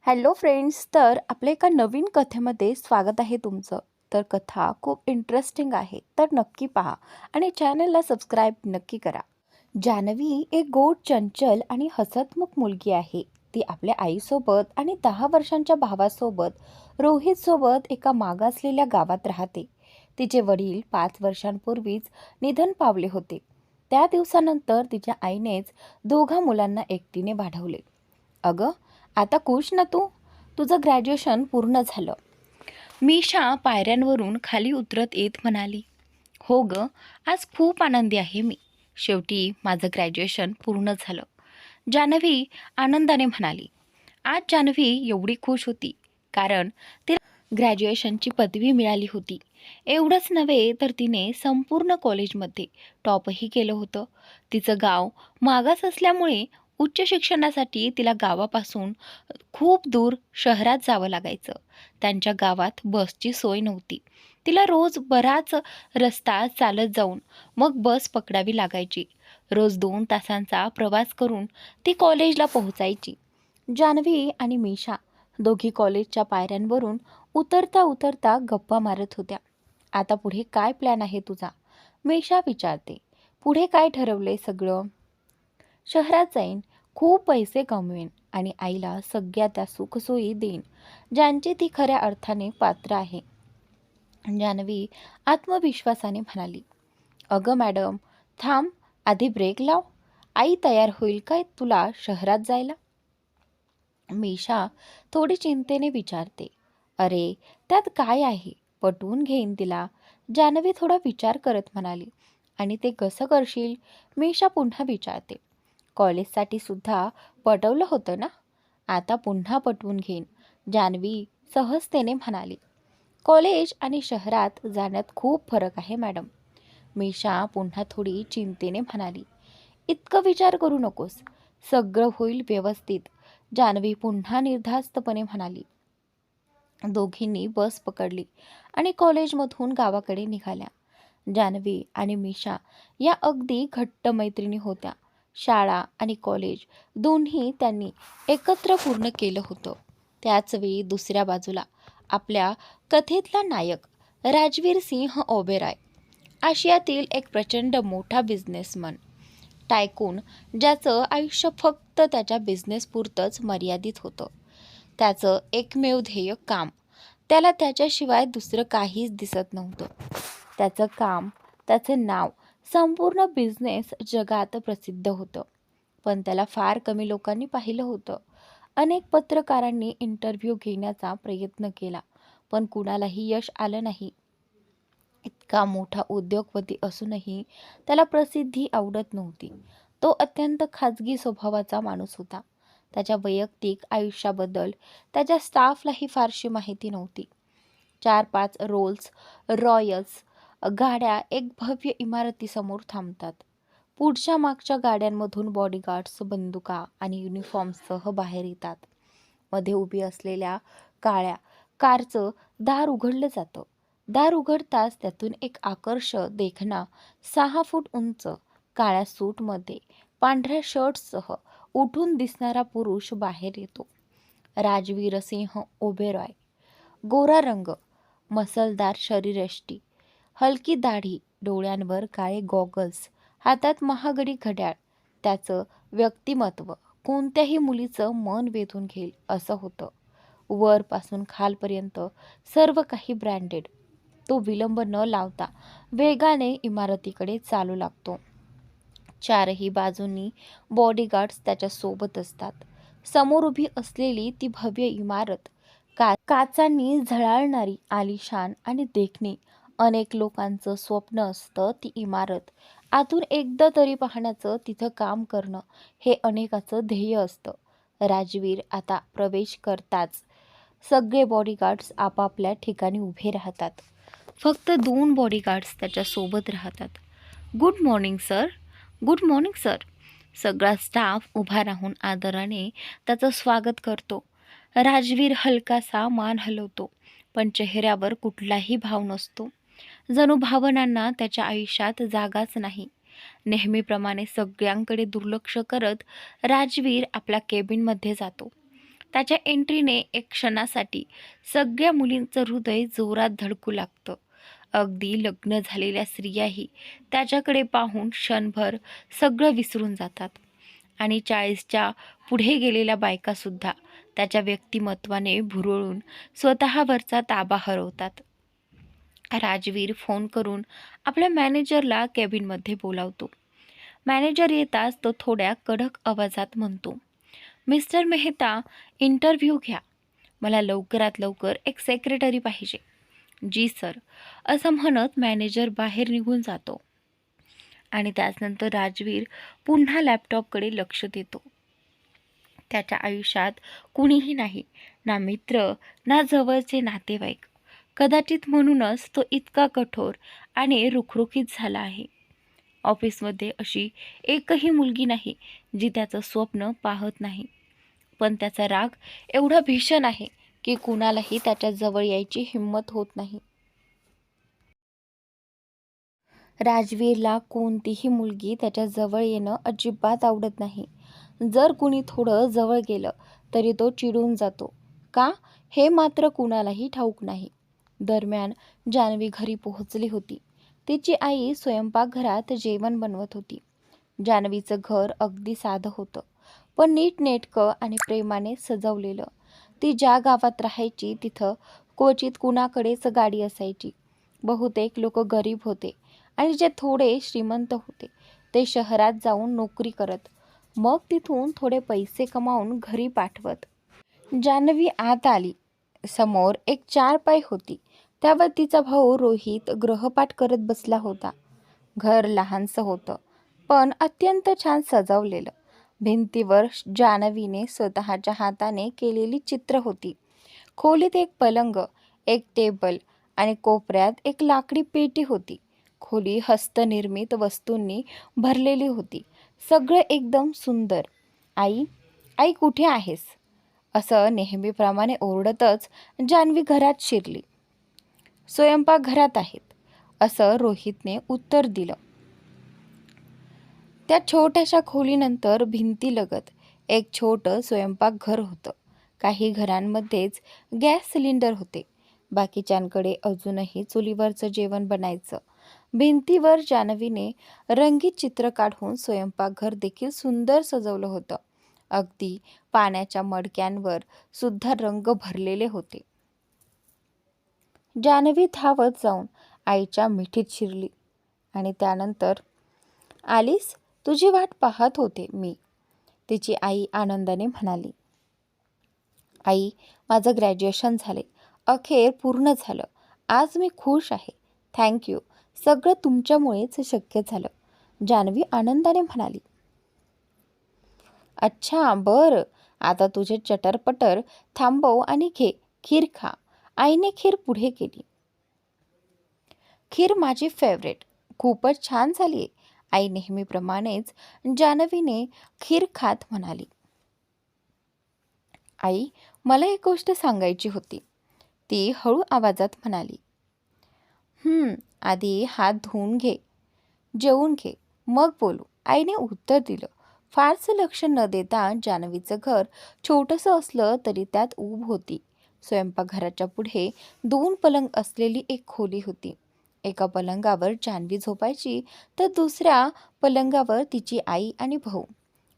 Hello friends, तर आपल्या एका नवीन कथेमध्ये स्वागत आहे तुमचं. तर कथा खूप इंटरेस्टिंग आहे, तर नक्की पहा आणि चॅनलला सबस्क्राईब नक्की करा. जानवी एक गोड, चंचल आणि हसतमुख मुलगी आहे. ती आपल्या आईसोबत आणि 10 वर्षांच्या भावासोबत रोहितसोबत एका मागासलेल्या गावात राहते. तिचे वडील 5 वर्षांपूर्वीच निधन पावले होते. त्या दिवसानंतर तिच्या आईनेच दोघा मुलांना एकटीने वाढवले. अगं, आता खुश ना तू? तुझं ग्रॅज्युएशन पूर्ण झालं. मीशा पायऱ्यांवरून खाली उतरत येत म्हणाली. हो ग, आज खूप आनंदी आहे मी. शेवटी माझं ग्रॅज्युएशन पूर्ण झालं. जान्हवी आनंदाने म्हणाली. आज जान्हवी एवढी खुश होती कारण तिला ग्रॅज्युएशनची पदवी मिळाली होती. एवढंच नव्हे तर तिने संपूर्ण कॉलेजमध्ये टॉपही केलं होतं. तिचं गाव मागास असल्यामुळे उच्च शिक्षणासाठी तिला गावापासून खूप दूर शहरात जावं लागायचं. त्यांच्या गावात बसची सोय नव्हती. तिला रोज बराच रस्ता चालत जाऊन मग बस पकडावी लागायची. रोज 2 तासांचा प्रवास करून ती कॉलेजला पोहोचायची. जान्हवी आणि मीशा दोघी कॉलेजच्या पायऱ्यांवरून उतरता उतरता गप्पा मारत होत्या. आता पुढे काय प्लॅन आहे तुझा? मीशा विचारते. पुढे काय ठरवलंय सगळं? शहरात जाईन, खूप पैसे कमवेन आणि आईला सगळ्या त्या सुखसोयी देईन ज्यांची ती खऱ्या अर्थाने पात्र आहे, जान्हवी आत्मविश्वासाने म्हणाली. अगं मॅडम, थांब, आधी ब्रेक लाव. आई तयार होईल काय तुला शहरात जायला? मीशा थोडी चिंतेने विचारते. अरे, त्यात काय आहे, पटवून घेईन तिला, जान्हवी थोडा विचार करत म्हणाली. आणि ते कसं करशील? मीशा पुन्हा विचारते. कॉलेजसाठी सुद्धा पटवलं होतं ना? आता पुन्हा पटवून घेईन, जान्हवी सहजतेने म्हणाली. कॉलेज आणि शहरात जाण्यात खूप फरक आहे मॅडम, मीशा पुन्हा थोडी चिंतेने म्हणाली. इतकं विचार करू नकोस, सगळं होईल व्यवस्थित, जान्हवी पुन्हा निर्धास्तपणे म्हणाली. दोघींनी बस पकडली आणि कॉलेजमधून गावाकडे निघाल्या. जान्हवी आणि मीशा या अगदी घट्ट मैत्रिणी होत्या. शाळा आणि कॉलेज दोन्ही त्यांनी एकत्र पूर्ण केलं होतं. त्याचवेळी दुसऱ्या बाजूला आपल्या कथेतला नायक राजवीर सिंह ओबेरॉय, आशियातील एक प्रचंड मोठा बिझनेसमन, टायकून, ज्याचं आयुष्य फक्त त्याच्या बिझनेसपुरतंच मर्यादित होतं. त्याचं एकमेव ध्येय काम. त्याला त्याच्याशिवाय दुसरं काहीच दिसत नव्हतं. त्याचं काम, त्याचं नाव संपूर्ण बिझनेस जगात प्रसिद्ध होतं. पण त्याला फार कमी लोकांनी पाहिलं होतं. अनेक पत्रकारांनी इंटरव्ह्यू घेण्याचा प्रयत्न केला, पण कुणालाही यश आलं नाही. इतका मोठा उद्योगपती असूनही त्याला प्रसिद्धी आवडत नव्हती. तो अत्यंत खाजगी स्वभावाचा माणूस होता. त्याच्या वैयक्तिक आयुष्याबद्दल त्याच्या स्टाफलाही फारशी माहिती नव्हती. 4-5 रोल्स रॉयल्स गाड्या एक भव्य इमारतीसमोर थांबतात. पुढच्या मागच्या गाड्यांमधून बॉडीगार्ड्स बंदुका आणि युनिफॉर्मसह बाहेर येतात. मध्ये उभी असलेल्या काळ्या कारचं दार उघडलं जातं. दार उघडताच त्यातून एक आकर्ष देखणा 6 फूट उंच, काळ्या सूटमध्ये पांढऱ्या शर्टसह उठून दिसणारा पुरुष बाहेर येतो. राजवीर सिंह ओबेरॉय. गोरा रंग, मसलदार शरीरयष्टी, हलकी दाढी, डोळ्यांवर काळे गॉगल्स, हातात महागडी घड्याळ. त्याचं व्यक्तिमत्व कोणत्याही मुलीचं मन वेधून घेईल असं होतं. वरपासून खालपर्यंत सर्व काही ब्रँडेड. तो विलंब न लावता वेगाने इमारतीकडे चालू लागतो. चारही बाजूंनी बॉडीगार्ड्स त्याच्या सोबत असतात. समोर उभी असलेली ती भव्य इमारत काचांनी झळाळणारी, आलिशान आणि देखणी. अनेक लोकांचं स्वप्न असतं ती इमारत आतून एकदा तरी पाहण्याचं, तिथं काम करणं हे अनेकाचं ध्येय असतं. राजवीर आता प्रवेश करताच सगळे बॉडीगार्ड्स आपापल्या ठिकाणी उभे राहतात. फक्त 2 बॉडीगार्ड्स त्याच्या सोबत राहतात. Good morning sir, good morning sir. सगळा स्टाफ उभा राहून आदराने त्याचं स्वागत करतो. राजवीर हलकासा मान हलवतो, पण चेहऱ्यावर कुठलाही भाव नसतो. जणू भावनांना त्याच्या आयुष्यात जागाच नाही. नेहमीप्रमाणे सगळ्यांकडे दुर्लक्ष करत राजवीर आपल्या केबिनमध्ये जातो. त्याच्या एंट्रीने एक क्षणासाठी सगळ्या मुलींचं हृदय जोरात धडकू लागतं. अगदी लग्न झालेल्या स्त्रियाही त्याच्याकडे पाहून क्षणभर सगळं विसरून जातात आणि 40च्या पुढे गेलेल्या बायकासुद्धा त्याच्या व्यक्तिमत्वाने भुरळून स्वतःवरचा ताबा हरवतात. राजवीर फोन करून आपल्या मॅनेजरला केबिनमध्ये बोलावतो. मॅनेजर येताच तो थोड्या कडक आवाजात म्हणतो, मिस्टर मेहता, इंटरव्ह्यू घ्या. मला लवकरात लवकर एक सेक्रेटरी पाहिजे. जी सर, असं म्हणत मॅनेजर बाहेर निघून जातो आणि त्याचनंतर राजवीर पुन्हा लॅपटॉपकडे लक्ष देतो. त्याच्या आयुष्यात कुणीही नाही, ना मित्र, ना जवळचे नातेवाईक. कदाचित म्हणूनच तो इतका कठोर आणि रुखरुखीत झाला आहे. ऑफिसमध्ये अशी एकही मुलगी नाही जी त्याचं स्वप्न पाहत नाही, पण त्याचा राग एवढा भीषण आहे की कुणालाही त्याच्या जवळ यायची हिंमत होत नाही. राजवीरला कोणतीही मुलगी त्याच्या जवळ येणं अजिबात आवडत नाही. जर कुणी थोडं जवळ गेलं तरी तो चिडून जातो. का, हे मात्र कुणालाही ठाऊक नाही. दरम्यान जान्हवी घरी पोहोचली होती. तिची आई स्वयंपाकघरात जेवण बनवत होती. जान्हवीचं घर अगदी साधं होतं, पण नीटनेटकं आणि प्रेमाने सजवलेलं. ती ज्या गावात राहायची तिथं क्वचित कुणाकडेच गाडी असायची. बहुतेक लोक गरीब होते आणि जे थोडे श्रीमंत होते ते शहरात जाऊन नोकरी करत, मग तिथून थोडे पैसे कमावून घरी पाठवत. जान्हवी आत आली. समोर एक चारपाई होती, त्यावर तिचा भाऊ रोहित गृहपाठ करत बसला होता. घर लहानसं होतं, पण अत्यंत छान सजवलेलं. भिंतीवर जान्हवीने स्वतःच्या हाताने केलेली चित्र होती. खोलीत एक पलंग, एक टेबल आणि कोपऱ्यात एक लाकडी पेटी होती. खोली हस्तनिर्मित वस्तूंनी भरलेली होती. सगळं एकदम सुंदर. आई, आई कुठे आहेस, असं नेहमीप्रमाणे ओरडतच जान्हवी घरात शिरली. स्वयंपाकघरात आहेत, असं रोहितने उत्तर दिलं. त्या छोट्याशा खोलीनंतर भिंतीलगत एक छोटं स्वयंपाकघर होतं. काही घरांमध्येच गॅस सिलेंडर होते. बाकीच्यांकडे अजूनही चुलीवरचं जेवण बनायचं. भिंतीवर जान्हवीने रंगीत चित्र काढून स्वयंपाकघर देखील सुंदर सजवलं होतं. अगदी पाण्याच्या मडक्यांवर सुद्धा रंग भरलेले होते. जान्हवी धावत जाऊन आईच्या मिठीत शिरली आणि त्यानंतर, आलीस, तुझी वाट पाहत होते मी, तिची आई आनंदाने म्हणाली. आई, माझं ग्रॅज्युएशन झाले, अखेर पूर्ण झालं. आज मी खुश आहे. थँक्यू, सगळं तुमच्यामुळेच शक्य झालं, जान्हवी आनंदाने म्हणाली. अच्छा, बरं, आता तुझे चटरपटर थांबव आणि घे, खीर खा. आईने खीर पुढे केली. खीर माझी फेवरेट, खूपच छान झाली आहे, आई नेहमीप्रमाणेच जान्हवीने खीर खात म्हणाली. आई, मला एक गोष्ट सांगायची होती, ती हळू आवाजात म्हणाली. आधी हात धुवून घे, जेवून घे, मग बोलू, आईने उत्तर दिलं. फारसं लक्ष न देता जान्हवीचं घर छोटंसं असलं तरी त्यात ऊब होती. स्वयंपाकघराच्या पुढे 2 पलंग असलेली एक खोली होती. एका पलंगावर जान्हवी झोपायची तर दुसऱ्या पलंगावर तिची आई आणि भाऊ.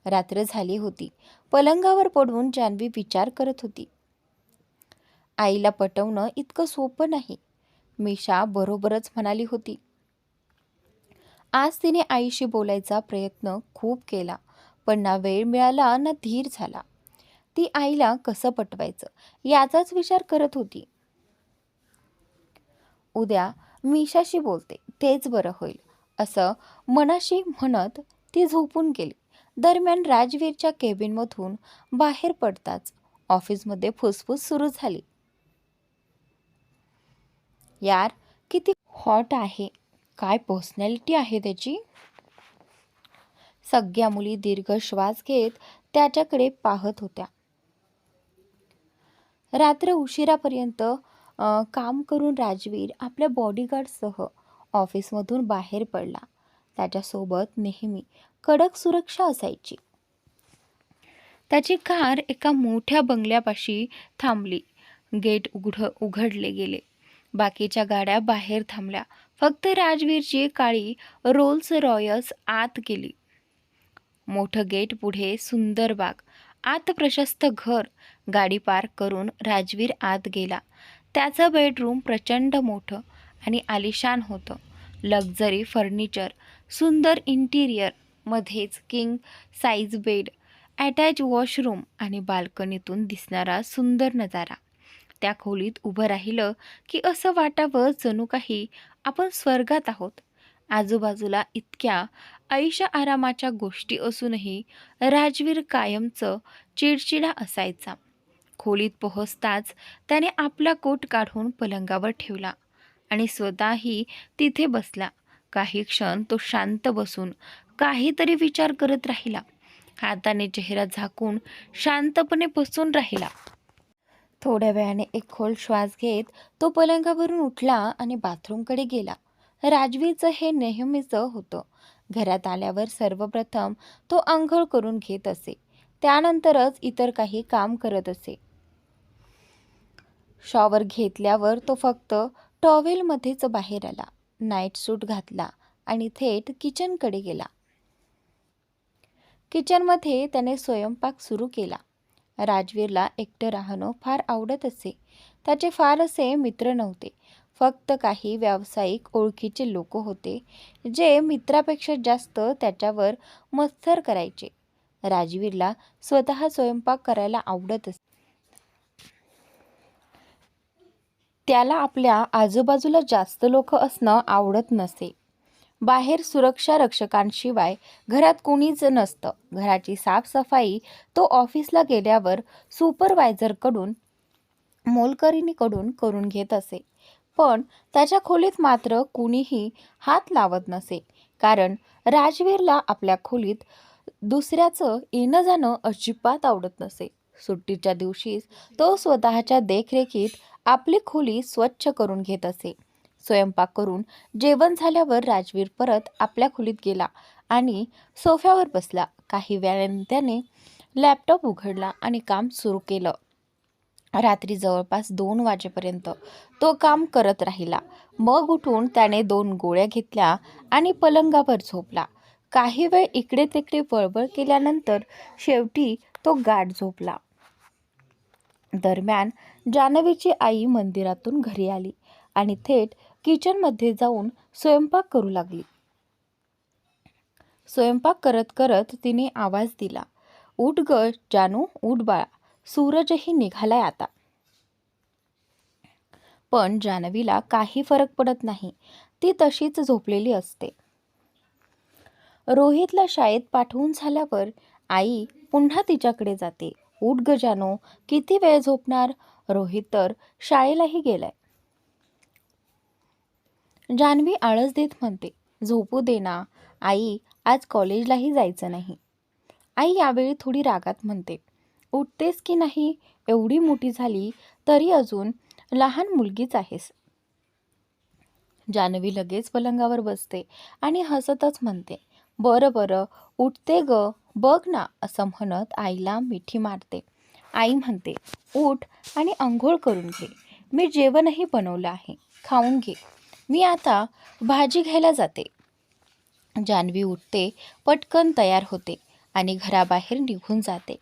रात्र झाली होती. पलंगावर पडून जान्हवी विचार करत होती. आईला पटवणं इतकं सोपं नाही. मीशा बरोबरच म्हणाली होती. आज तिने आईशी बोलायचा प्रयत्न खूप केला, पण ना वेळ मिळाला ना धीर झाला. ती आईला कसं पटवायचं याचाच विचार करत होती. उद्या मीशाशी बोलते, तेच बरं होईल, असं मनाशी म्हणत ती झोपून गेली. दरम्यान राजवीरच्या केबिनमधून बाहेर पडताच ऑफिसमध्ये फुसफुस सुरू झाली. यार, किती हॉट आहे, काय पर्सनॅलिटी आहे त्याची. सगळ्या मुली दीर्घ श्वास घेत त्याच्याकडे पाहत होत्या. रात्र उशिरापर्यंत काम करून राजवीर आपल्या बॉडीगार्डसह ऑफिसमधून बाहेर पडला. त्याच्यासोबत नेहमी कडक सुरक्षा असायची. त्याची कार एका मोठ्या बंगल्यापाशी थांबली. गेट उघडले गेले. बाकीच्या गाड्या बाहेर थांबल्या. फक्त राजवीरची काळी रोल्स रॉयस आत गेली. मोठं गेट, पुढे सुंदर बाग, आत प्रशस्त घर. गाडी पार्क करून राजवीर आत गेला. त्याचं बेडरूम प्रचंड मोठं आणि आलिशान होतं. लक्झरी फर्निचर, सुंदर इंटिरियर, मध्येच king size bed, attach washroom आणि बाल्कनीतून दिसणारा सुंदर नजारा. त्या खोलीत उभं राहिलं की असं वाटावं जणू काही आपण स्वर्गात आहोत. आजूबाजूला इतक्या ऐशा आरामाच्या गोष्टी असूनही राजवीर कायमचं चिडचिडा असायचा. खोलीत पोहोचताच त्याने आपला कोट काढून पलंगावर ठेवला आणि स्वतःही तिथे बसला. काही क्षण तो शांत बसून काहीतरी विचार करत राहिला. हाताने चेहरा झाकून शांतपणे बसून राहिला. थोड्या वेळाने एक खोल श्वास घेत तो पलंगावरून उठला आणि बाथरूमकडे गेला. राजवीरचं हे नेहमीचं होतं. घरात आल्यावर सर्वप्रथम तो आंघोळ करून घेत असे. त्यानंतरच इतर काही काम करत असे. शॉवर घेतल्यावर तो फक्त टॉवेलमध्येच बाहेर आला. नाईट सूट घातला आणि थेट किचनकडे गेला. किचनमध्ये त्याने स्वयंपाक सुरू केला. राजवीरला एकटं राहणं फार आवडत असे. त्याचे फार असे मित्र नव्हते. फक्त काही व्यावसायिक ओळखीचे लोक होते जे मित्रापेक्षा जास्त त्याच्यावर मत्सर करायचे. राजवीरला स्वतः स्वयंपाक करायला आवडत असे. त्याला आपल्या आजूबाजूला जास्त लोक असणं आवडत नसे. बाहेर सुरक्षा रक्षकांशिवाय घरात कोणीच नसतं. घराची साफसफाई तो ऑफिसला गेल्यावर सुपरवायझरकडून मोलकरीणीकडून करून घेत असे. पण त्याच्या खोलीत मात्र कुणीही हात लावत नसे. कारण राजवीरला आपल्या खोलीत दुसऱ्याचं येणं जाणं अजिबात आवडत नसे. सुट्टीच्या दिवशीच तो स्वतःच्या देखरेखीत आपली खोली स्वच्छ करून घेत असे. स्वयंपाक करून जेवण झाल्यावर राजवीर परत आपल्या खोलीत गेला आणि सोफ्यावर बसला. काही वेळाने त्याने लॅपटॉप उघडला आणि काम सुरू केलं. रात्री जवळपास 2 वाजेपर्यंत तो काम करत राहिला. मग उठून त्याने 2 गोळ्या घेतल्या आणि पलंगावर झोपला. काही वेळ इकडे तिकडे बळबळ केल्यानंतर शेवटी तो गाढ झोपला. दरम्यान जान्हवीची आई मंदिरातून घरी आली आणि थेट किचनमध्ये जाऊन स्वयंपाक करू लागली. स्वयंपाक करत करत तिने आवाज दिला, "उठ ग जानू, उठ बाळा, सूरजही निघालाय आता." पण जान्हवीला काही फरक पडत नाही. ती तशीच झोपलेली असते. रोहितला शाळेत पाठवून झाल्यावर आई पुन्हा तिच्याकडे जाते. "उठ ग जानू, किती वेळ झोपणार? रोहित तर शाळेलाही गेलाय." जान्हवी आळस देत म्हणते, "झोपू दे ना आई, आज कॉलेजलाही जायचं नाही." आई यावेळी थोडी रागात म्हणते, "उठतेस की नाही? एवढी मोठी झाली तरी अजून लहान मुलगीच आहेस." जान्हवी लगेच पलंगावर बसते आणि हसतच म्हणते, "बरं बरं, उठते ग, बघ ना," असं म्हणत आईला मिठी मारते. आई म्हणते, "उठ आणि अंघोळ करून घे. मी जेवणही बनवलं आहे, खाऊन घे. मी आता भाजी घ्यायला जाते." जान्हवी उठते, पटकन तयार होते आणि घराबाहेर निघून जाते.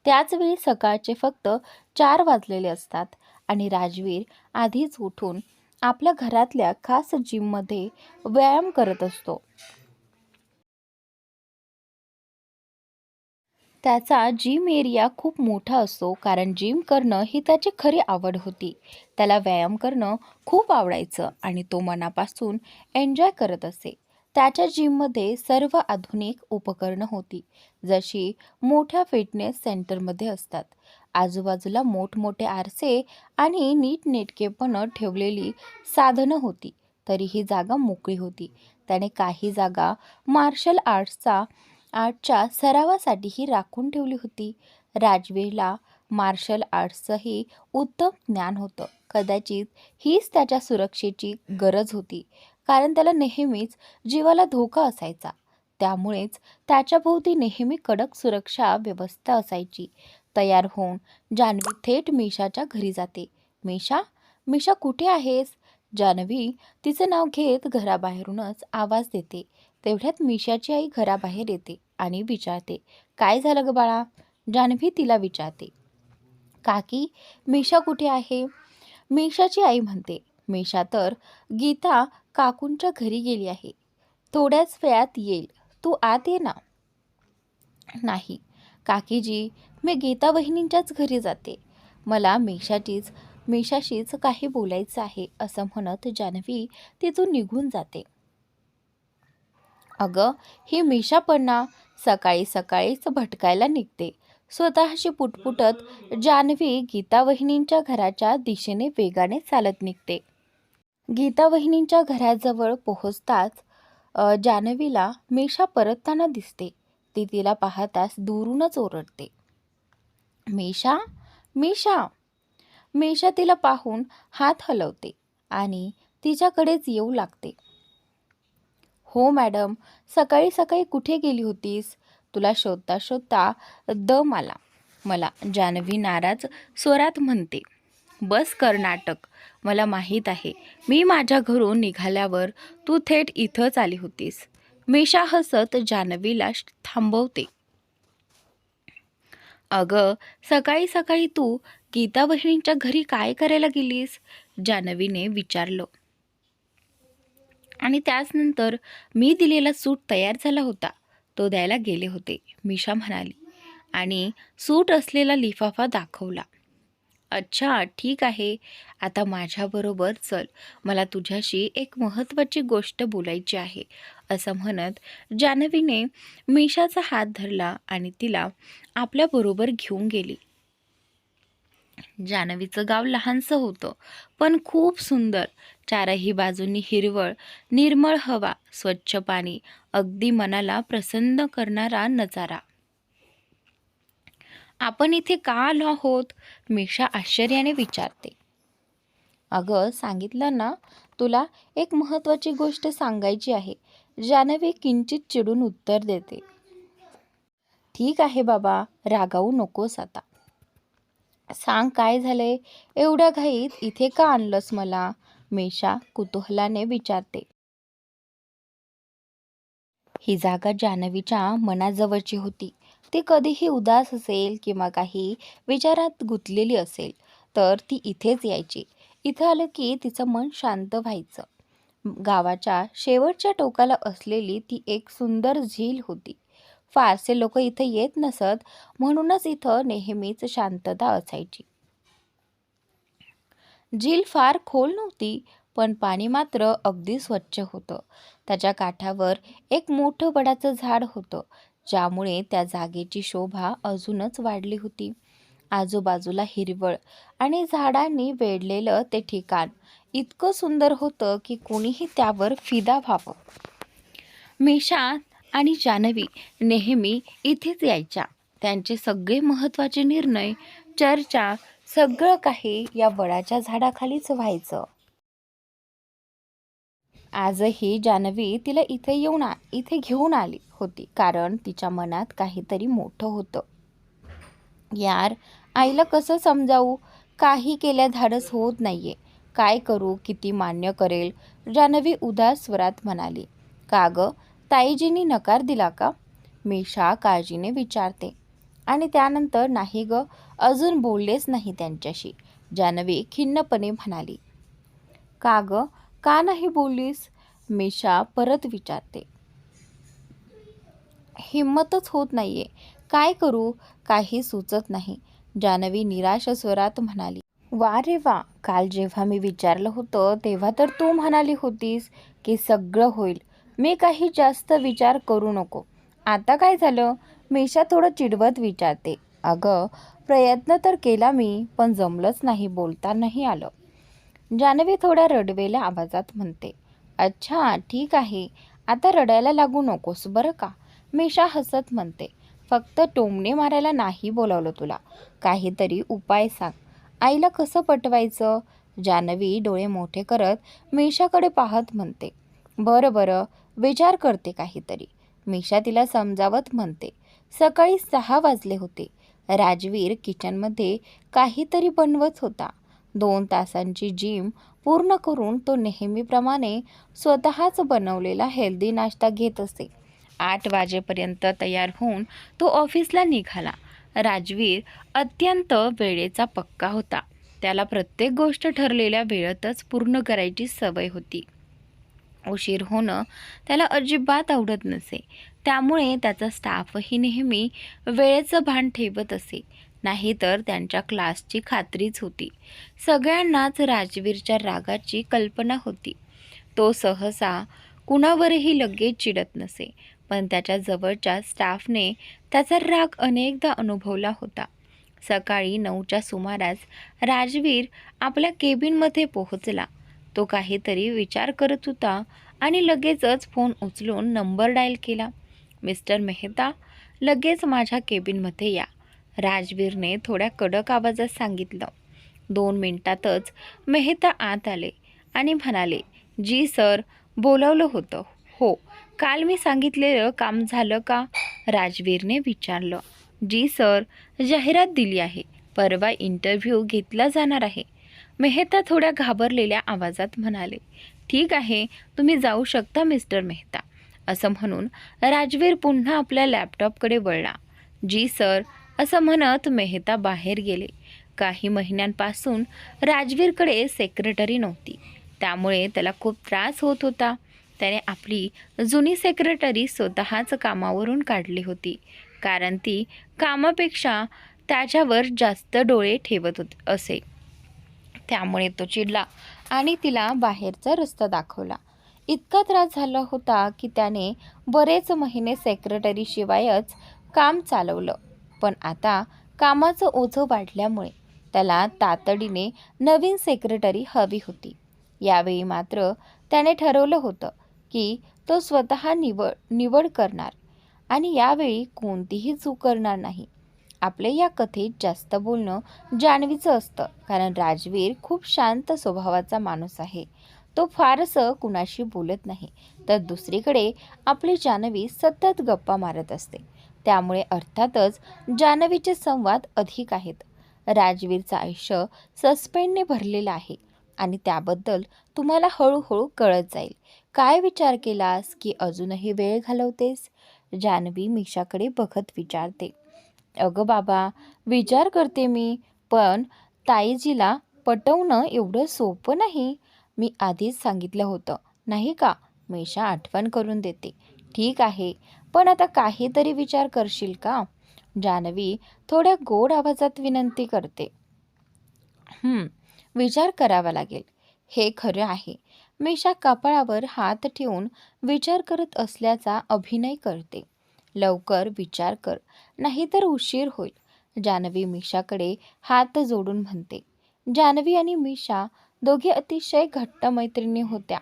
त्याचवेळी सकाळचे फक्त 4 वाजलेले असतात आणि राजवीर आधीच उठून आपल्या घरातल्या खास जिममध्ये व्यायाम करत असतो. त्याचा जिम एरिया खूप मोठा असतो कारण जिम करणं ही त्याची खरी आवड होती. त्याला व्यायाम करणं खूप आवडायचं आणि तो मनापासून एन्जॉय करत असे. त्याच्या जिममध्ये सर्व आधुनिक उपकरणं होती, जशी मोठ्या फिटनेस सेंटरमध्ये असतात. आजूबाजूला मोठमोठे आरसे आणि नीटनेटकेपणं ठेवलेली साधनं होती. तरीही जागा मोकळी होती. त्याने काही जागा मार्शल आर्टच्या सरावासाठीही राखून ठेवली होती. राजवीरला मार्शल आर्ट्सचंही उत्तम ज्ञान होतं. कदाचित हीच त्याच्या सुरक्षेची गरज होती, कारण त्याला नेहमीच जीवाला धोका असायचा. त्यामुळेच त्याच्याभोवती नेहमी कडक सुरक्षा व्यवस्था असायची. तयार होऊन जान्हवी थेट मीशाच्या घरी जाते. मीशा, मीशा कुठे आहेस? जान्हवी तिचं नाव घेत घराबाहेरूनच आवाज देते. तेवढ्यात मीशाची आई घराबाहेर येते आणि विचारते, काय झालं ग बाळा? जान्हवी तिला विचारते, काकी, मीशा कुठे आहे? मीशाची आई म्हणते, मीशा तर गीता काकूंच्या घरी गेली आहे. थोड्याच वेळात येईल. तू आत ये ना. नाही काकीजी, मी गीता वहिनींच्याच घरी जाते. मला मीशाशीच काही बोलायचं आहे, असं म्हणत जान्हवी तिथून निघून जाते. अगं, ही मीशा पण ना सकाळी सकाळीच भटकायला निघते. स्वतःशी पुटपुटत जान्हवी गीता वहिनींच्या घराच्या दिशेने वेगाने चालत निघते. गीता वहिनींच्या घराजवळ पोहोचताच जान्हवीला मीशा परतताना दिसते. ती तिला पाहताच दूरूनच ओरडते, मीशा, मीशा. मीशा तिला पाहून हात हलवते आणि तिच्याकडेच येऊ लागते. हो मॅडम, सकाळी सकाळी कुठे गेली होतीस? तुला शोधता शोधता दम आला मला, जान्हवी नाराज स्वरात म्हणते. बस कर नाटक. मला माहीत आहे, मी माझ्या घरून निघाल्यावर तू थेट इथंच आली होतीस. मीशा हसत जान्हवीला थांबवते. अगं, सकाळी सकाळी तू गीता बहिणींच्या घरी काय करायला गेलीस? जान्हवीने विचारलं. आणि त्याचनंतर मी दिलेला सूट तयार झाला होता, तो द्यायला गेले होते, मीशा म्हणाली आणि सूट असलेला लिफाफा दाखवला. अच्छा, ठीक आहे. आता माझ्याबरोबर चल, मला तुझ्याशी एक महत्त्वाची गोष्ट बोलायची आहे, असं म्हणत जान्हवीने मीशाचा हात धरला आणि तिला आपल्याबरोबर घेऊन गेली. जान्हवीचं गाव लहानसं होतं, पण खूप सुंदर. चारही बाजूंनी हिरवळ, निर्मळ हवा, स्वच्छ पाणी, अगदी मनाला प्रसन्न करणारा नजारा. आपण इथे का आलो आहोत? मीशा आश्चर्याने विचारते. अगं, सांगितलं ना तुला, एक महत्त्वाची गोष्ट सांगायची आहे, जान्हवी किंचित चिडून उत्तर देते. ठीक आहे बाबा, रागावू नकोस आता. सांग, काय झालंय? एवढ्या घाईत इथे का आणलंस मला? मीशा कुतूहलाने विचारते. ही जागा जान्हवीच्या मनाजवळची होती. ती कधीही उदास असेल किंवा काही विचारात गुंतलेली असेल तर ती इथेच यायची. इथं आलं की तिचं मन शांत व्हायचं. गावाच्या शेवटच्या टोकाला असलेली ती एक सुंदर झील होती. फारसे लोक इथं येत नसत, म्हणूनच इथं नेहमीच शांतता असायची. झील फार खोल नव्हती, पण पाणी मात्र अगदी स्वच्छ होतं. त्याच्या काठावर एक मोठं वडाचं झाड होतं, ज्यामुळे त्या जागेची शोभा अजूनच वाढली होती. आजूबाजूला हिरवळ आणि झाडांनी वेढलेलं ते ठिकाण इतकं सुंदर होतं की कोणीही त्यावर फिदा व्हावं. मीशा आणि जान्हवी नेहमी इथेच यायच्या. त्यांचे सगळे महत्त्वाचे निर्णय, चर्चा, सगळं काही या वडाच्या झाडाखालीच व्हायचं. आजही जान्हवी तिला इथे घेऊन आली होती, कारण तिच्या मनात काहीतरी मोठं होतं. यार, आईला कसं समजावू? काही केल्या धाडस होत नाहीये. काय करू? किती मान्य करेल? जान्हवी उदास स्वरात म्हणाली. का ग, ताईजींनी नकार दिला का? मीशा काळजीने विचारते. आणि त्यानंतर नाही ग, अजून बोललेच नाही त्यांच्याशी, जान्हवी खिन्नपणे म्हणाली. का ग, का नाही बोललीस? मीशा परत विचारते. हिम्मतच होत नाहीये. काय करू? काही सुचत नाही, जान्हवी निराश स्वरात म्हणाली. वा रे वा, काल जेव्हा मी विचारलं होतं तेव्हा तर तू म्हणाली होतीस की सगळं होईल, मी काही जास्त विचार करू नको. आता काय झालं? मीशा थोडं चिडवत विचारते. अगं, प्रयत्न तर केला मी, पण जमलंच नाही, बोलता नाही आलं, जान्हवी थोड्या रडवेल्या आवाजात म्हणते. अच्छा, ठीक आहे, आता रडायला लागू नकोस बरं का, मीशा हसत म्हणते. फक्त टोमणे मारायला नाही बोलावलं तुला, काहीतरी उपाय सांग. आईला कसं पटवायचं? जान्हवी डोळे मोठे करत मीशाकडे पाहत म्हणते. बरं बरं, विचार करते काहीतरी. मिशा तिला समजावत म्हणते. सकाळी 6 वाजले होते. राजवीर किचनमध्ये काहीतरी बनवत होता. 2 तासांची जिम पूर्ण करून तो नेहमीप्रमाणे स्वतःच बनवलेला हेल्दी नाश्ता घेत असे. 8 वाजेपर्यंत तयार होऊन तो ऑफिसला निघाला. राजवीर अत्यंत वेळेचा पक्का होता. त्याला प्रत्येक गोष्ट ठरलेल्या वेळेतच पूर्ण करायची सवय होती. उशीर होणं त्याला अजिबात आवडत नसे. त्यामुळे त्याचा स्टाफही नेहमी वेळेचं भान ठेवत असे. नाहीतर त्यांच्या क्लासची खात्रीच होती. सगळ्यांनाच राजवीरच्या रागाची कल्पना होती. तो सहसा कुणावरही लगेच चिडत नसे, पण त्याच्या जवळच्या स्टाफने त्याचा राग अनेकदा अनुभवला होता. सकाळी 9च्या सुमारास राजवीर आपल्या केबिनमध्ये पोहोचला. तो काहीतरी विचार करत होता आणि लगेचच फोन उचलून नंबर डायल केला. मिस्टर मेहता, लगेच माझ्या केबिनमध्ये या, राजवीरने थोड्या कडक आवाजात सांगितलं. 2 मिनिटातच मेहता आत आले आणि म्हणाले, जी सर, बोलावलं होतं? हो. काल मी सांगितलेलं काम झालं का? राजवीरने विचारलं. जी सर, जाहिरात दिली आहे. परवा इंटरव्ह्यू घेतला जाणार आहे. मेहता थोड्या घाबरलेल्या आवाजात म्हणाले. ठीक आहे, तुम्ही जाऊ शकता मिस्टर मेहता. असं म्हणून राजवीर पुन्हा आपल्या लॅपटॉपकडे वळला. जी सर, असं म्हणत मेहता बाहेर गेले. काही महिन्यांपासून राजवीरकडे सेक्रेटरी नव्हती. त्यामुळे त्याला खूप त्रास होत होता. त्याने आपली जुनी सेक्रेटरी स्वतःच कामावरून काढली होती, कारण ती कामापेक्षा त्याच्यावर जास्त डोळे ठेवत असे. त्यामुळे तो चिडला आणि तिला बाहेरचा रस्ता दाखवला. इतका त्रास झाला होता की त्याने बरेच महिने सेक्रेटरीशिवायच काम चालवलं. पण आता कामाचं ओझं वाढल्यामुळे त्याला तातडीने नवीन सेक्रेटरी हवी होती. यावेळी मात्र त्याने ठरवलं होतं की तो स्वतः निवड करणार आणि यावेळी कोणतीही चूक करणार नाही. आपले या कथेत जास्त बोलणं जान्हवीचं असतं, कारण राजवीर खूप शांत स्वभावाचा माणूस आहे. तो फारसं कुणाशी बोलत नाही. तर दुसरीकडे आपली जान्हवी सतत गप्पा मारत असते. त्यामुळे अर्थातच जान्हवीचे संवाद अधिक आहेत. राजवीरचं आयुष्य सस्पेन्सने भरलेलं आहे आणि त्याबद्दल तुम्हाला हळूहळू कळत जाईल. काय विचार केलास की अजूनही वेळ घालवतेस? जान्हवी मिशाकडे बघत विचारते. अगं बाबा, विचार करते मी, पण ताईजीला पटवणं एवढं सोपं नाही. मी आधीच सांगितलं होतं, नाही का? मिशा आठवण करून देते. ठीक आहे, पण आता काहीतरी विचार करशील का? जान्हवी थोड्या गोड आवाजात विनंती करते. विचार करावा लागेल, हे खरं आहे. मिशा कपाळावर हात ठेवून विचार करत असल्याचा अभिनय करते. लवकर विचार कर, नाहीतर उशीर होईल, जान्हवी मिशाकडे हात जोडून म्हणते. जान्हवी आणि मिशा दोघे अतिशय घट्ट मैत्रिणी होत्या.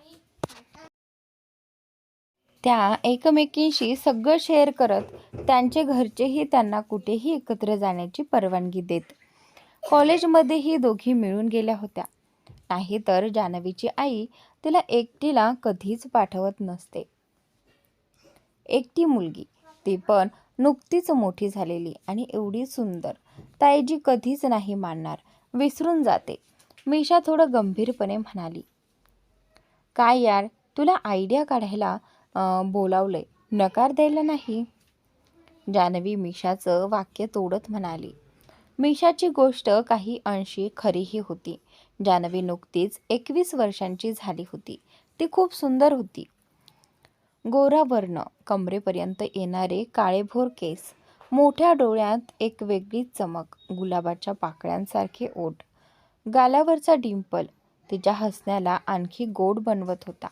त्या एकमेकींशी सगळं शेअर करत, त्यांचे घरचेही त्यांना कुठेही एकत्र जाण्याची परवानगी देत. कॉलेजमध्येही दोघी मिळून गेल्या होत्या. नाहीतर जान्हवीची आई तिला एकटीला कधीच पाठवत नसते. एकटी मुलगी, ती पण नुकतीच मोठी झालेली आणि एवढी सुंदर, ताईजी कधीच नाही मानणार, विसरून जाते. मिशा थोडं गंभीरपणे म्हणाली. काय यार, तुला आयडिया काढायला बोलावलंय, नकार द्यायला नाही. जान्हवी मिशाचं वाक्य तोडत म्हणाली. मिशाची गोष्ट काही अंशी खरीही होती. जान्हवी नुकतीच 21 वर्षांची झाली होती. ती खूप सुंदर होती. गोरा वर्ण, कमरेपर्यंत येणारे काळेभोर केस, मोठ्या डोळ्यात एक वेगळीच चमक, गुलाबाच्या पाकळ्यांसारखे ओठ, गालावरचा डिंपल तिच्या हसण्याला आणखी गोड बनवत होता.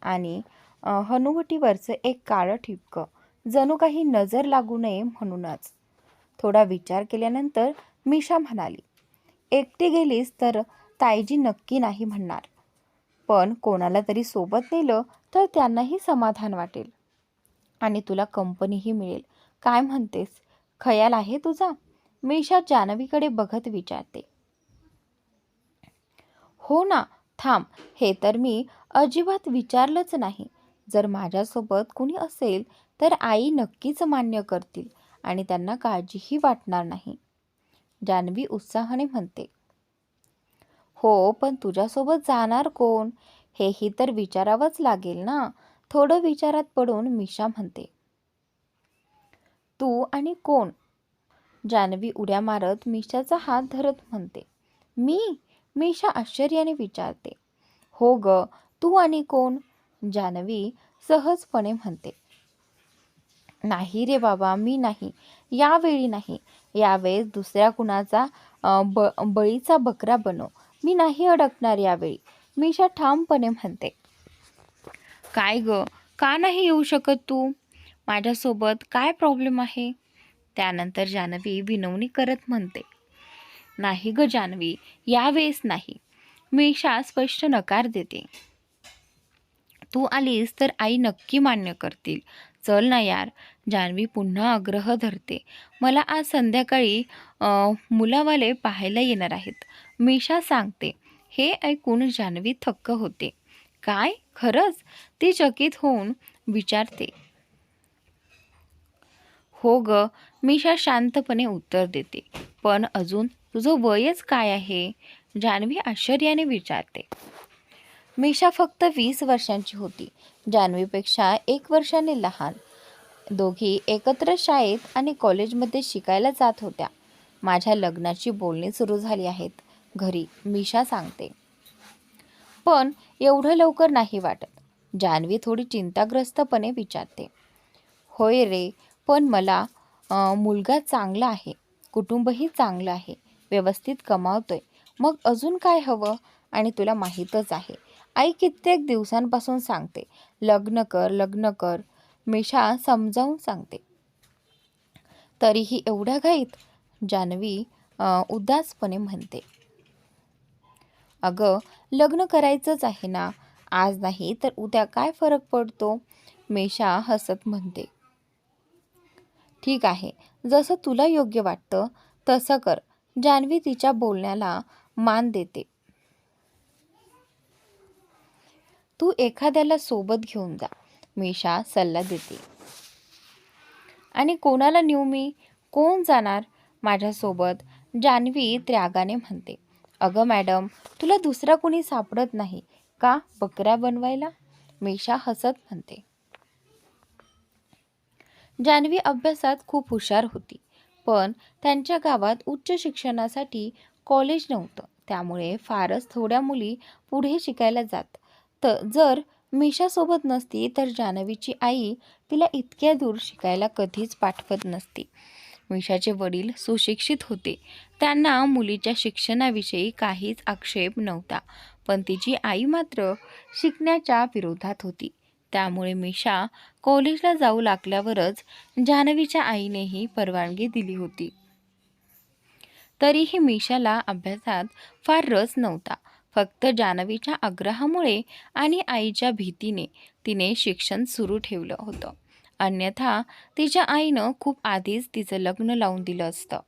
आणि हनुवटीवरचं एक काळं ठिपकं, जणू काही नजर लागू नये म्हणूनच. थोडा विचार केल्यानंतर मिशा म्हणाली. एकटी गेलीस तर ताईजी नक्की नाही म्हणणार, पण कोणाला तरी सोबत नेलं तर त्यांनाही समाधान वाटेल आणि तुला कंपनीही मिळेल. काय म्हणतेस? खयाल आहे तुझा? मिशा जान्हवीकडे बघत विचारते. हो ना, थांब, हे तर मी अजिबात विचारलंच नाही. जर माझ्यासोबत कुणी असेल तर आई नक्कीच मान्य करतील आणि त्यांना काळजीही वाटणार नाही. जान्हवी उत्साहाने म्हणते. हो, पण तुझ्यासोबत जाणार कोण हेही तर विचारावंच लागेल ना. थोडं विचारात पडून मिशा म्हणते. तू आणि कोण? जान्हवी उड्या मारत मिशाचा हात धरत म्हणते. मी? मिशा आश्चर्याने विचारते. हो ग, तू आणि कोण? जान्हवी सहजपणे म्हणते. नाही रे बाबा, मी नाही. यावेळी नाही. यावेळेस दुसऱ्या कुणाचा बळीचा बकरा बनव. मी नाही अडकणार यावेळी, मिशा ठामपणे म्हणते. काय ग, का नाही येऊ शकत तू? माझ्यासोबत काय प्रॉब्लेम आहे? त्यानंतर जान्हवी विनवणी करत म्हणते. नाही ग जान्हवी, यावेळेस नाही. मिशा स्पष्ट नकार देते. तू आलीस तर आई नक्की मान्य करतील. चल ना यार. जान्हवी पुन्हा आग्रह धरते. मला आज संध्याकाळी मुलावाले पाहायला येणार आहेत, मिशा सांगते. हे ऐकून जान्हवी थक्क होते. काय, खरंच? ती चकित होऊन विचारते. हो ग, मिशा शांतपणे उत्तर देते. पण अजून तुझं वयच काय आहे? जान्हवी आश्चर्याने विचारते. मिशा फक्त 20 वर्षांची होती. जान्हवीपेक्षा 1 वर्षाने लहान. दोघी एकत्र शाळेत आणि कॉलेजमध्ये शिकायला जात होत्या. माझ्या लग्नाची बोलणी सुरू झाली आहेत घरी, मिशा सांगते. पण एवढं लवकर नाही वाटत? जान्हवी थोडी चिंताग्रस्तपणे विचारते. होय रे, पण मला मुलगा चांगला आहे, कुटुंबही चांगलं आहे, व्यवस्थित कमावतोय. मग अजून काय हवं? आणि तुला माहीतच आहे, आई कित्येक दिवसांपासून सांगते, लग्न कर, लग्न कर. मिशा समजावून सांगते. तरीही एवढ्या घाईत? जान्हवी उदासपणे म्हणते. अगं, लग्न करायचंच आहे ना. आज नाही तर उद्या काय फरक पडतो? मिशा हसत म्हणते. ठीक आहे, जसं तुला योग्य वाटतं तसं कर. जान्हवी तिच्या बोलण्याला मान देते. तू एखाद्याला सोबत घेऊन जा, मिशा सल्ला देते. आणि कोणाला नेऊ मी? कोण जाणार माझ्यासोबत? जान्हवी त्यागाने म्हणते. अगं मॅडम, तुला दुसरा कोणी सापडत नाही का बकरा बनवायला? मिशा हसत म्हणते. जान्हवी अभ्यासात खूप हुशार होती, पण त्यांच्या गावात उच्च शिक्षणासाठी कॉलेज नव्हतं. त्यामुळे फारच थोड्या मुली पुढे शिकायला जात. तर जर मिशासोबत नसती तर जान्हवीची आई तिला इतक्या दूर शिकायला कधीच पाठवत नसती. मिशाचे वडील सुशिक्षित होते. त्यांना मुलीच्या शिक्षणाविषयी काहीच आक्षेप नव्हता. पण तिची आई मात्र शिकण्याच्या विरोधात होती. त्यामुळे मिशा कॉलेजला जाऊ लागल्यावरच जान्हवीच्या आईनेही परवानगी दिली होती. तरीही मिशाला अभ्यासात फार रस नव्हता. फक्त जान्हवीच्या आग्रहामुळे आणि आईच्या भीतीने तिने शिक्षण सुरू ठेवलं होतं. अन्यथा तिच्या आईनं खूप आधीच तिचं लग्न लावून दिलं असतं.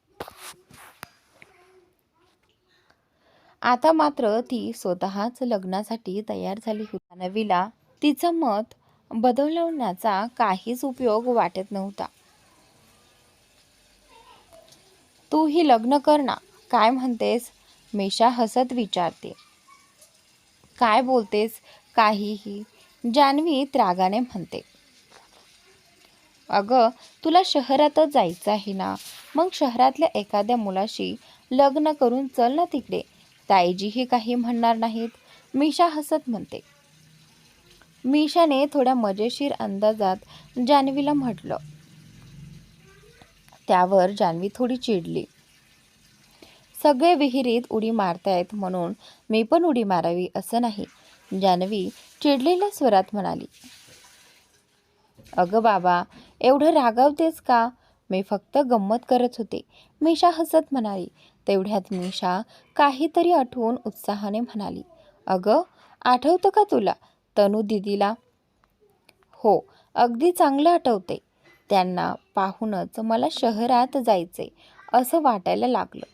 आता मात्र ती स्वतःच लग्नासाठी तयार झाली होती. जान्हवीला तिचं मत बदलवण्याचा काहीच उपयोग वाटत नव्हता. तू ही लग्न कर ना. काय म्हणतेस? मिशा हसत विचारते. काय बोलतेस? काहीही, जान्हवी रागाने म्हणते. अगं, तुला शहरातच जायचं आहे ना, मग शहरातल्या एखाद्या मुलाशी लग्न करून चल ना तिकडे. ताईजीही काही म्हणणार नाहीत, मिशा हसत म्हणते. मिशाने थोड्या मजेशीर अंदाजात जान्हवीला म्हटलं. त्यावर जान्हवी थोडी चिडली. सगळे विहिरीत उडी मारतायत म्हणून मी पण उडी मारावी असं नाही, जान्हवी चिडलेल्या स्वरात म्हणाली. अगं बाबा, एवढं रागावतेस का? मी फक्त गंमत करत होते, मिशा हसत म्हणाली. तेवढ्यात मिशा काहीतरी आठवून उत्साहाने म्हणाली. अगं, आठवतं का तुला तनू दीदीला? हो, अगदी चांगलं आठवते. त्यांना पाहूनच मला शहरात जायचे असं वाटायला लागलं.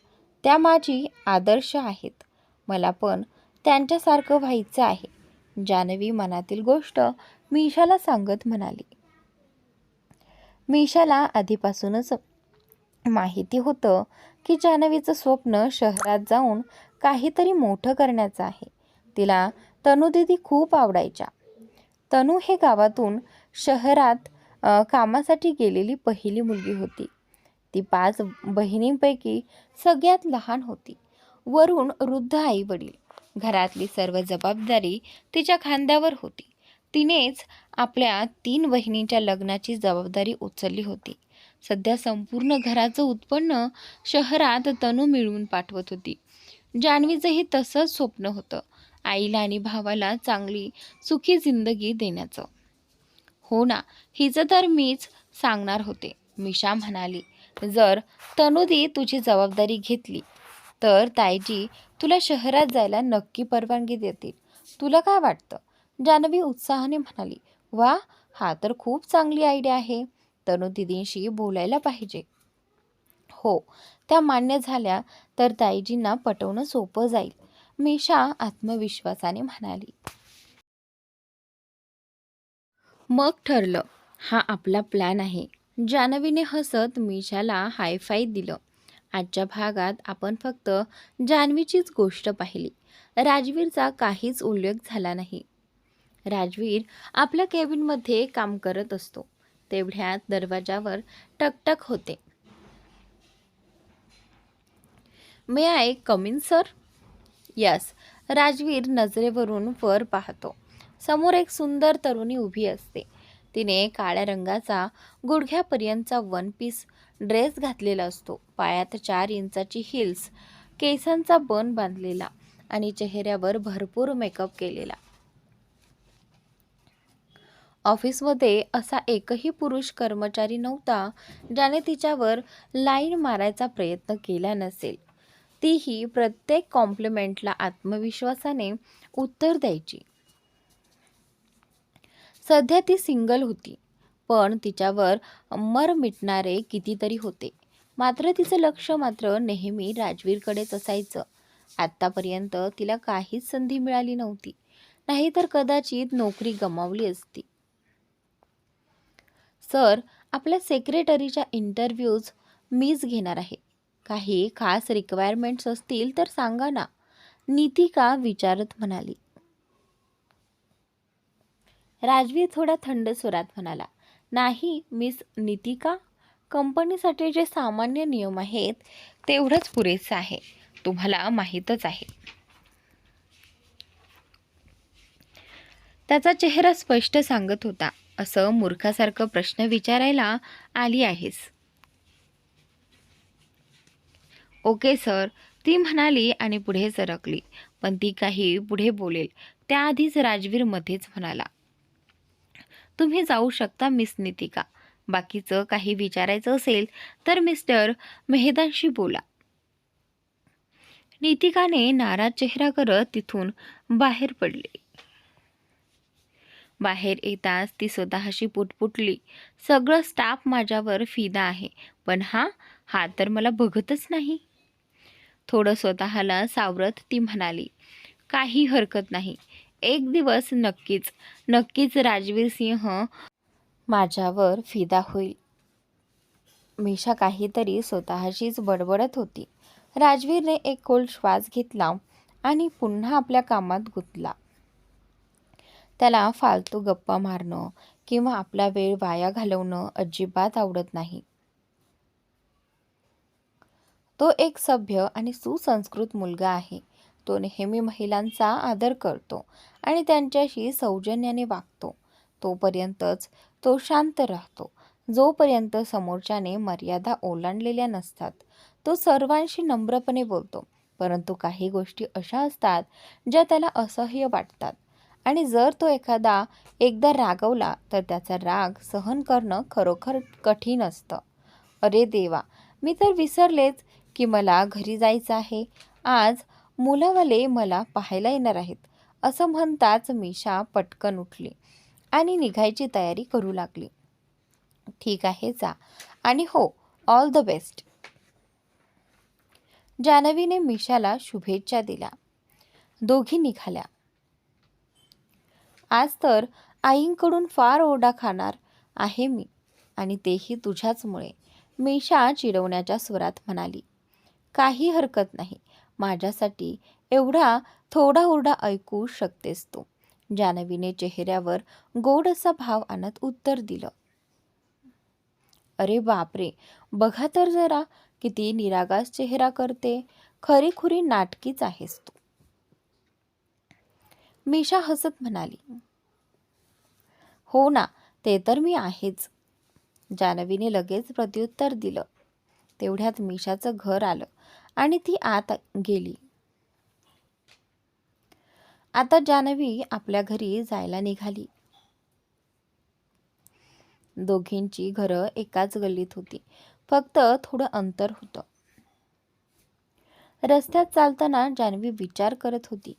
त्या माझी आदर्श आहेत. मला पण त्यांच्यासारखं व्हायचं आहे, जान्हवी मनातील गोष्ट मिशाला सांगत म्हणाली. मीशाला आधीपासूनच माहिती होतं की जान्हवीचं स्वप्न शहरात जाऊन काहीतरी मोठं करण्याचं आहे. तिला तनुदीदी खूप आवडायच्या. तनू हे गावातून शहरात कामासाठी गेलेली पहिली मुलगी होती. ती 5 बहिणींपैकी सगळ्यात लहान होती. वरून वृद्ध आई वडील. घरातली सर्व जबाबदारी तिच्या खांद्यावर होती. तिनेच आपल्या 3 बहिणींच्या लग्नाची जबाबदारी उचलली होती. सध्या संपूर्ण घराचं उत्पन्न शहरात तनू मिळवून पाठवत होती. जान्हवीचंही तसंच स्वप्न होतं, आईला आणि भावाला चांगली सुखी जिंदगी देण्याचं. हो ना, हिचं तर मीच सांगणार होते, मिशा म्हणाली. जर तनुदी तुझी जबाबदारी घेतली तर ताईजी तुला शहरात जायला नक्की परवानगी देतील. तुला काय वाटतं? जान्हवी उत्साहाने म्हणाली. वा, हा तर खूप चांगली आयडिया आहे. तनू दिदींशी बोलायला पाहिजे. हो, त्या मान्य झाल्या तर ताईजींना पटवणं सोपं जाईल, मिशा आत्मविश्वासाने म्हणाली. मग ठरलं, हा आपला प्लॅन आहे. जान्हवीने हसत मिशाला हायफाय दिलं. आजच्या भागात आपण फक्त जान्हवीचीच गोष्ट पाहिली. राजवीरचा काहीच उल्लेख झाला नाही. राजवीर आपल्या केबिनमध्ये काम करत असतो. तेवढ्यात दरवाजावर टकटक होते. May I come in sir? Yes. Rajveer नजरेवरून वर पाहतो. समोर एक सुंदर तरुणी उभी असते. तिने काळ्या रंगाचा गुडघ्यापर्यंतचा वन पीस ड्रेस घातलेला असतो. पायात 4 इंचाची हिल्स, केसांचा बन बांधलेला आणि चेहऱ्यावर भरपूर मेकअप केलेला. ऑफिसमध्ये असा एकही पुरुष कर्मचारी नव्हता ज्याने तिच्यावर लाईन मारायचा प्रयत्न केला नसेल. तीही प्रत्येक कॉम्प्लिमेंटला आत्मविश्वासाने उत्तर द्यायची. सध्या ती सिंगल होती, पण तिच्यावर मर मिटणारे कितीतरी होते. मात्र तिचं लक्ष मात्र नेहमी राजवीरकडेच असायचं. आत्तापर्यंत तिला काहीच संधी मिळाली नव्हती, नाहीतर कदाचित नोकरी गमावली असती. सर, आपल्या सेक्रेटरीच्या इंटरव्ह्यूज मीच घेणार आहे. काही खास रिक्वायरमेंट्स असतील तर सांगा ना, नीतिका विचारत म्हणाली. राजवीर थोडा थंड स्वरात म्हणाला. नाही मिस नीतिका, कंपनीसाठी जे सामान्य नियम आहेत तेवढंच पुरेसं आहे. तुम्हाला माहीतच आहे. त्याचा चेहरा स्पष्ट सांगत होता, असं मूर्खासारखं प्रश्न विचारायला आली आहेस? ओके सर, ती म्हणाली आणि पुढे सरकली. पण ती काही पुढे बोलेल त्याआधीच राजवीर मध्येच म्हणाला. तुम्ही जाऊ शकता मिस नीतिका. बाकीचं काही विचारायचं असेल तर मिस्टर मेहतांशी बोला. नीतिकाने नाराज चेहरा करत तिथून बाहेर पडली. बाहेर येताच ती स्वतःशी पुटपुटली. सगळं स्टाफ माझ्यावर फिदा आहे, पण हा तर मला बघतच नाही. थोडं स्वतःला सावरत ती म्हणाली. काही हरकत नाही. एक दिवस नक्कीच राजवीर सिंह माझ्यावर फिदा होईल. मिशा काहीतरी स्वतःशीच बडबडत होती. राजवीरने एक खोल श्वास घेतला आणि पुन्हा आपल्या कामात गुंतला. त्याला फालतू गप्पा मारणं किंवा आपला वेळ वाया घालवणं अजिबात आवडत नाही. तो एक सभ्य आणि सुसंस्कृत मुलगा आहे. तो नेहमी महिलांचा आदर करतो आणि त्यांच्याशी सौजन्याने वागतो. तोपर्यंतच तो शांत राहतो, जोपर्यंत समोरच्याने मर्यादा ओलांडलेल्या नसतात. तो सर्वांशी नम्रपणे बोलतो, परंतु काही गोष्टी अशा असतात ज्या त्याला असह्य वाटतात आणि जर तो एकदा रागवला तर त्याचा राग सहन करणं खरोखर कठीण असतं. अरे देवा, मी तर विसरलेच की मला घरी जायचं आहे. आज मुलावाले मला पाहायला येणार आहेत. असं म्हणताच मिशा पटकन उठली आणि निघायची तयारी करू लागली. ठीक आहे, जा, आणि हो, ऑल द बेस्ट. जान्हवीने मिशाला शुभेच्छा दिल्या. दोघी निघाल्या. आज तर आईंकडून फार ओरडा खाणार आहे मी, आणि तेही तुझ्याचमुळे, मीशा चिडवण्याच्या स्वरात म्हणाली. काही हरकत नाही. माझ्यासाठी एवढा थोडा ओरडा ऐकू शकतेस तू. जान्हवीने चेहऱ्यावर गोड असा भाव आणत उत्तर दिलं. अरे बापरे, बघा तर जरा किती निरागस चेहरा करते. खरीखुरी नाटकीच आहेस तू. मीशा हसत म्हणाली. हो ना, ते तर मी आहेच. जान्हवीने लगेच प्रत्युत्तर दिलं. तेवढ्यात मीशाचं घर आलं आणि ती आत गेली. आता जान्हवी आपल्या घरी जायला निघाली. दोघींची घरं एकाच गल्लीत होती. फक्त थोडं अंतर होतं. रस्त्यात चालताना जान्हवी विचार करत होती.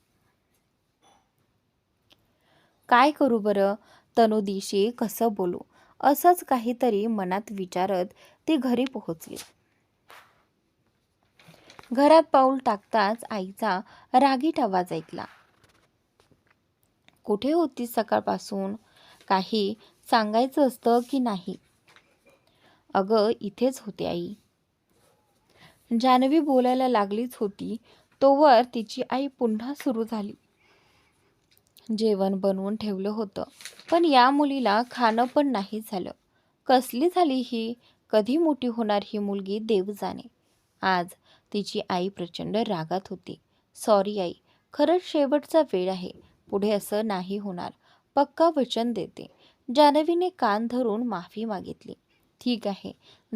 काय करू बरं? तनुदीशी कसं बोलू? असंच काहीतरी मनात विचारत ती घरी पोहोचली. घरात पाऊल टाकताच आईचा रागीट आवाज ऐकला. कुठे होतीस सकाळपासून? काही सांगायचं असतं की नाही? अगं, इथेच होते आई. जान्हवी बोलायला लागलीच होती तोवर तिची आई पुन्हा सुरू झाली. जेवण बनवून ठेवलं होतं, पण या मुलीला खाणं पण नाही झालं. कसली झाली ही? कधी मोठी होणार ही मुलगी देव जाणे. आज तिची आई प्रचंड रागात होती. सॉरी आई, खरंच शेवटचा वेळ आहे. पुढे असं नाही होणार. पक्का वचन देते. जान्हवीने कान धरून माफी मागितली. ठीक आहे,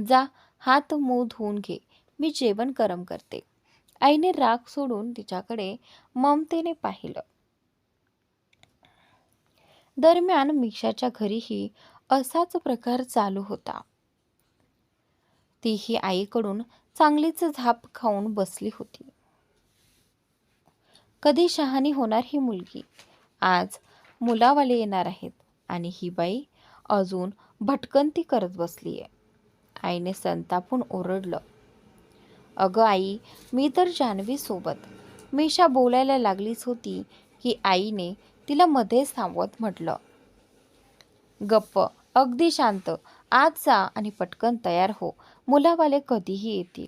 जा हात मूग धुवून घे. मी जेवण गरम करते. आईने राग सोडून तिच्याकडे ममतेने पाहिलं. दरम्यान मीशाच्या घरीही असाच प्रकार चालू होता. तीही आईकडून चांगलीच झाप खाऊन बसली होती. कधी शहाणी होणार ही मुलगी? आज मुलावाले येणार आहेत आणि ही बाई अजून भटकंती करत बसलीये. आईने संतापून ओरडलं. अगं आई, मी तर जान्हवी सोबत. मीशा बोलायला लागलीच होती की आईने तिला मध्येच थांबवत म्हटलं. गप्प, अगदी शांत. आज जा आणि पटकन तयार हो. मुलावाले कधीही येतील.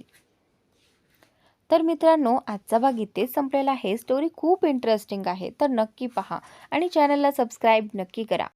तर मित्रांनो, आजचा भाग इथेच संपलेला आहे. स्टोरी खूप इंटरेस्टिंग आहे, तर नक्की पहा आणि चॅनलला सबस्क्राईब नक्की करा.